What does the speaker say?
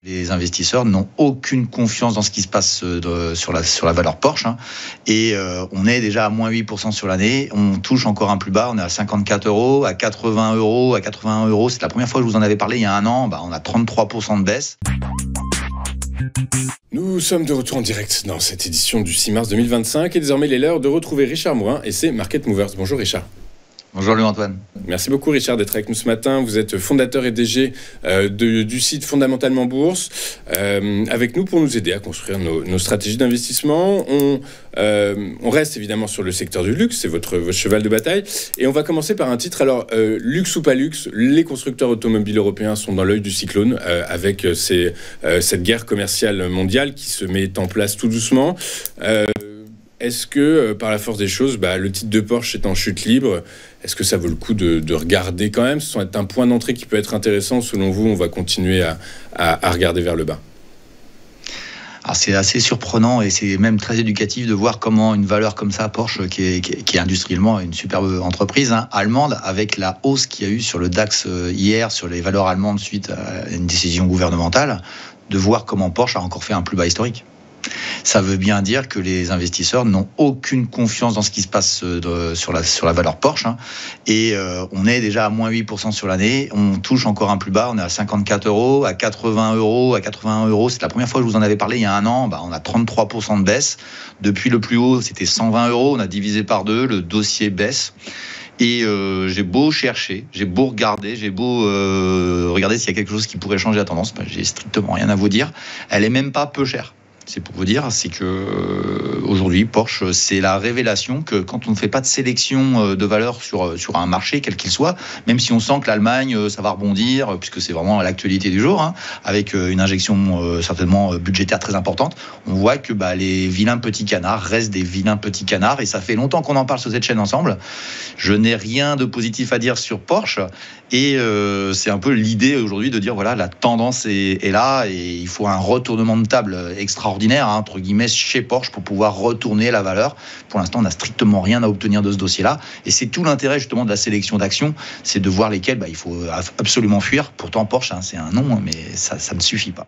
Les investisseurs n'ont aucune confiance dans ce qui se passe sur la valeur Porsche. Et on est déjà à moins 8% sur l'année. On touche encore un plus bas. On est à 54 €, à 80 €, à 81 €. C'est la première fois que je vous en avais parlé il y a un an. On a 33% de baisse. Nous sommes de retour en direct dans cette édition du 6 mars 2025. Et désormais, il est l'heure de retrouver Richard Mourin et ses Market Movers. Bonjour Richard. Bonjour Louis-Antoine. Merci beaucoup Richard d'être avec nous ce matin. Vous êtes fondateur et DG du site Fondamentalement Bourse, avec nous pour nous aider à construire nos stratégies d'investissement. On reste évidemment sur le secteur du luxe, c'est votre cheval de bataille. Et on va commencer par un titre. Alors, luxe ou pas luxe, les constructeurs automobiles européens sont dans l'œil du cyclone avec cette guerre commerciale mondiale qui se met en place tout doucement. Est-ce que, par la force des choses, le titre de Porsche est en chute libre? Est-ce que ça vaut le coup de regarder quand même? Ce est un point d'entrée qui peut être intéressant. Selon vous, on va continuer à regarder vers le bas. Alors c'est assez surprenant et c'est même très éducatif de voir comment une valeur comme ça, Porsche, qui est industriellement une superbe entreprise allemande, avec la hausse qu'il y a eu sur le DAX hier, sur les valeurs allemandes suite à une décision gouvernementale, de voir comment Porsche a encore fait un plus bas historique. Ça veut bien dire que les investisseurs n'ont aucune confiance dans ce qui se passe sur la valeur Porsche. Et on est déjà à moins 8% sur l'année. On touche encore un plus bas. On est à 54 €, à 80 €, à 81 €. C'est la première fois que je vous en avais parlé il y a un an. On a 33% de baisse. Depuis le plus haut, c'était 120 €. On a divisé par 2. Le dossier baisse. Et j'ai beau chercher, j'ai beau regarder, j'ai beau regarder s'il y a quelque chose qui pourrait changer la tendance. J'ai strictement rien à vous dire. Elle est même pas peu chère. C'est pour vous dire, c'est que aujourd'hui Porsche, c'est la révélation que quand on ne fait pas de sélection de valeurs sur un marché, quel qu'il soit, même si on sent que l'Allemagne, ça va rebondir, puisque c'est vraiment l'actualité du jour, avec une injection certainement budgétaire très importante, on voit que les vilains petits canards restent des vilains petits canards, et ça fait longtemps qu'on en parle sur cette chaîne ensemble. Je n'ai rien de positif à dire sur Porsche, et c'est un peu l'idée aujourd'hui de dire voilà, la tendance est là, et il faut un retournement de table extraordinaire, entre guillemets, chez Porsche pour pouvoir retourner la valeur. Pour l'instant, on n'a strictement rien à obtenir de ce dossier-là. Et c'est tout l'intérêt justement de la sélection d'actions, c'est de voir lesquelles il faut absolument fuir. Pourtant, Porsche, c'est un nom, mais ça ne suffit pas.